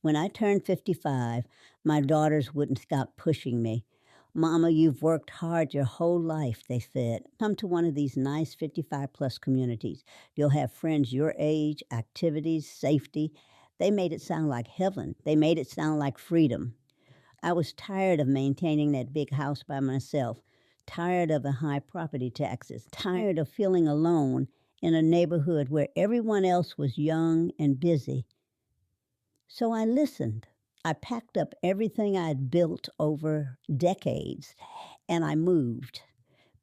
When I turned 55, my daughters wouldn't stop pushing me. Mama, you've worked hard your whole life, they said. Come to one of these nice 55 plus communities. You'll have friends your age, activities, safety. They made it sound like heaven. They made it sound like freedom. I was tired of maintaining that big house by myself, tired of the high property taxes, tired of feeling alone in a neighborhood where everyone else was young and busy. So I listened. I packed up everything I'd built over decades and I moved.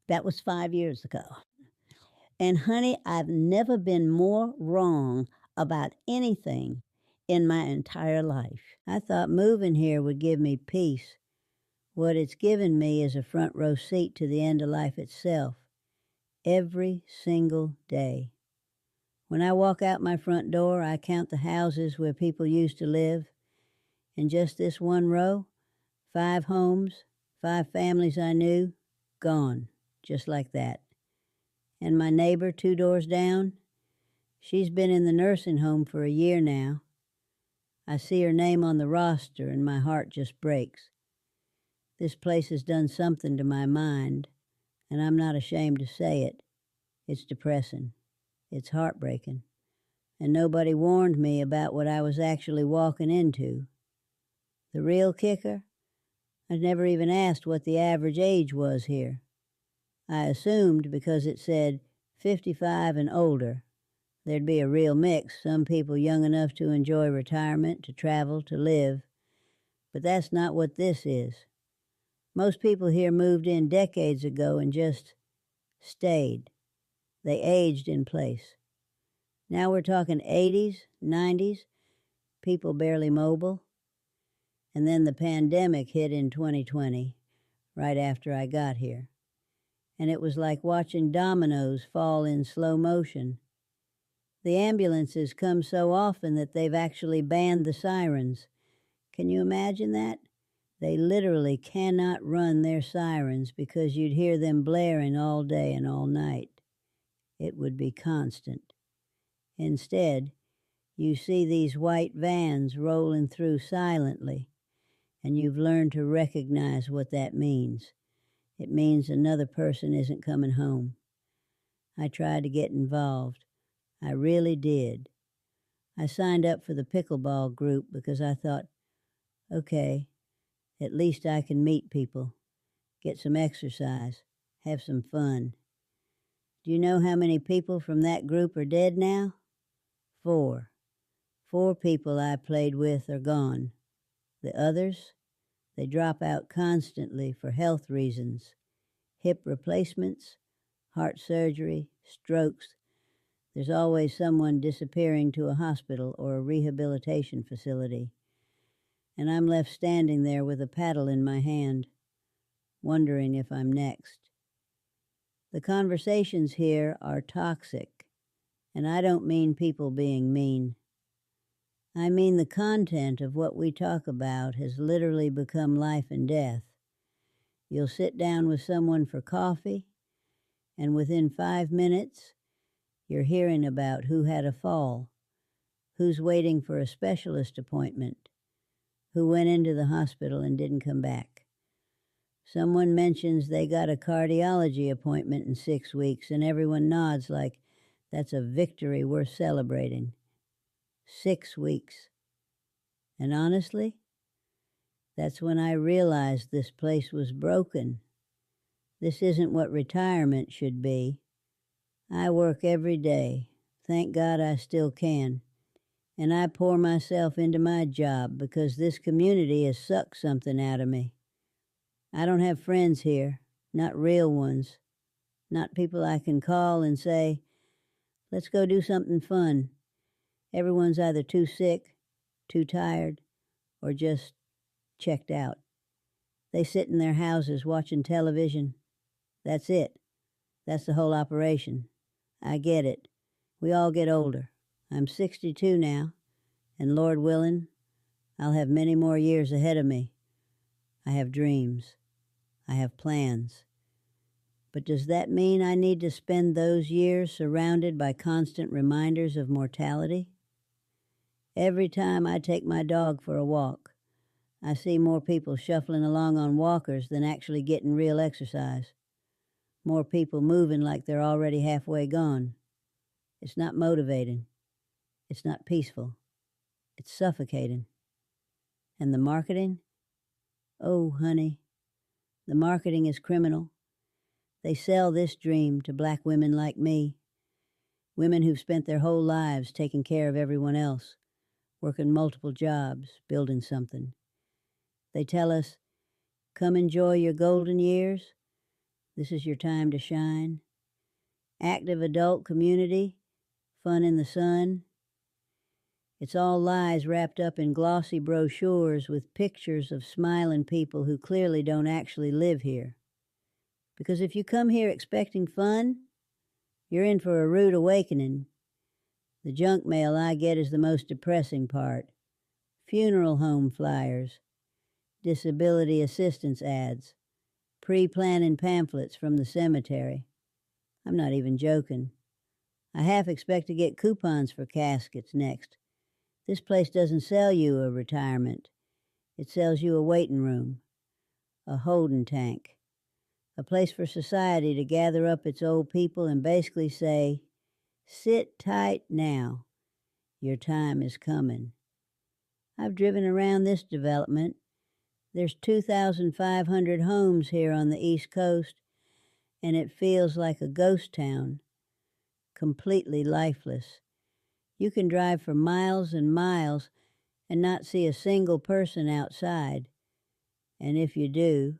That was 5 years ago. And honey, I've never been more wrong about anything in my entire life. I thought moving here would give me peace. What it's given me is a front row seat to the end of life itself, every single day. When I walk out my front door, I count the houses where people used to live. In just this one row, 5 homes, 5 families I knew, gone, just like that. And my neighbor 2 doors down, she's been in the nursing home for a year now. I see her name on the roster and my heart just breaks. This place has done something to my mind, and I'm not ashamed to say it. It's depressing. It's heartbreaking. And nobody warned me about what I was actually walking into. The real kicker? I never even asked what the average age was here. I assumed because it said 55 and older, there'd be a real mix, some people young enough to enjoy retirement, to travel, to live. But that's not what this is. Most people here moved in decades ago and just stayed. They aged in place. Now we're talking 80s, 90s, people barely mobile. And then the pandemic hit in 2020, right after I got here. And it was like watching dominoes fall in slow motion. The ambulances come so often that they've actually banned the sirens. Can you imagine that? They literally cannot run their sirens because you'd hear them blaring all day and all night. It would be constant. Instead, you see these white vans rolling through silently, and you've learned to recognize what that means. It means another person isn't coming home. I tried to get involved. I really did. I signed up for the pickleball group because I thought, okay, at least I can meet people, get some exercise, have some fun. Do you know how many people from that group are dead now? 4. 4 people I played with are gone. The others, they drop out constantly for health reasons. Hip replacements, heart surgery, strokes. There's always someone disappearing to a hospital or a rehabilitation facility. And I'm left standing there with a paddle in my hand, wondering if I'm next. The conversations here are toxic, and I don't mean people being mean. I mean the content of what we talk about has literally become life and death. You'll sit down with someone for coffee, and within 5 minutes, you're hearing about who had a fall, who's waiting for a specialist appointment, who went into the hospital and didn't come back. Someone mentions they got a cardiology appointment in 6 weeks, and everyone nods like that's a victory worth celebrating. 6 weeks. And honestly, that's when I realized this place was broken. This isn't what retirement should be. I work every day. Thank God I still can. And I pour myself into my job because this community has sucked something out of me. I don't have friends here, not real ones, not people I can call and say, let's go do something fun. Everyone's either too sick, too tired, or just checked out. They sit in their houses watching television. That's it. That's the whole operation. I get it. We all get older. I'm 62 now, and Lord willing, I'll have many more years ahead of me. I have dreams. I have plans. But does that mean I need to spend those years surrounded by constant reminders of mortality? Every time I take my dog for a walk, I see more people shuffling along on walkers than actually getting real exercise. More people moving like they're already halfway gone. It's not motivating. It's not peaceful. It's suffocating. And the marketing? Oh, honey, the marketing is criminal. They sell this dream to black women like me, women who've spent their whole lives taking care of everyone else, working multiple jobs, building something. They tell us, come enjoy your golden years. This is your time to shine. Active adult community, fun in the sun. It's all lies wrapped up in glossy brochures with pictures of smiling people who clearly don't actually live here. Because if you come here expecting fun, you're in for a rude awakening. The junk mail I get is the most depressing part. Funeral home flyers, disability assistance ads, pre-planning pamphlets from the cemetery. I'm not even joking. I half expect to get coupons for caskets next. This place doesn't sell you a retirement. It sells you a waiting room, a holding tank, a place for society to gather up its old people and basically say, sit tight now. Your time is coming. I've driven around this development. There's 2,500 homes here on the East Coast, and it feels like a ghost town, completely lifeless. You can drive for miles and miles and not see a single person outside. And if you do,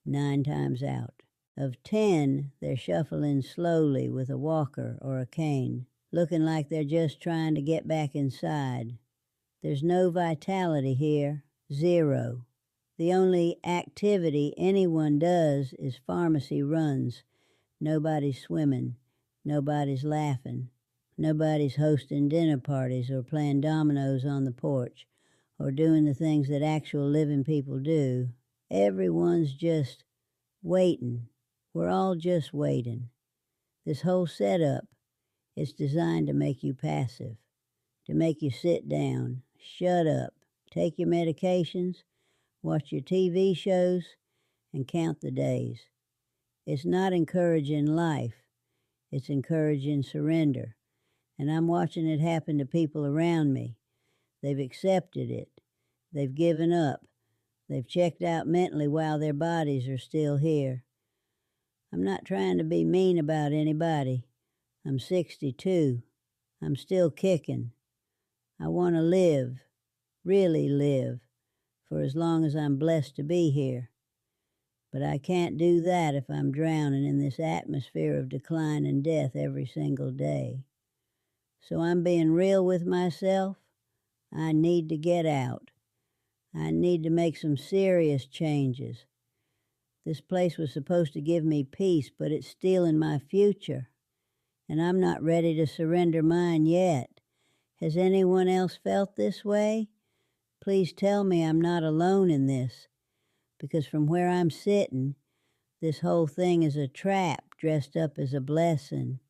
9 times out of 10, they're shuffling slowly with a walker or a cane, looking like they're just trying to get back inside. There's no vitality here, zero. The only activity anyone does is pharmacy runs. Nobody's swimming, nobody's laughing. Nobody's hosting dinner parties or playing dominoes on the porch or doing the things that actual living people do. Everyone's just waiting. We're all just waiting. This whole setup is designed to make you passive, to make you sit down, shut up, take your medications, watch your TV shows, and count the days. It's not encouraging life. It's encouraging surrender. And I'm watching it happen to people around me. They've accepted it. They've given up. They've checked out mentally while their bodies are still here. I'm not trying to be mean about anybody. I'm 62. I'm still kicking. I want to live, really live, for as long as I'm blessed to be here. But I can't do that if I'm drowning in this atmosphere of decline and death every single day. So I'm being real with myself. I need to get out. I need to make some serious changes. This place was supposed to give me peace, but it's stealing my future. And I'm not ready to surrender mine yet. Has anyone else felt this way? Please tell me I'm not alone in this. Because from where I'm sitting, this whole thing is a trap dressed up as a blessing.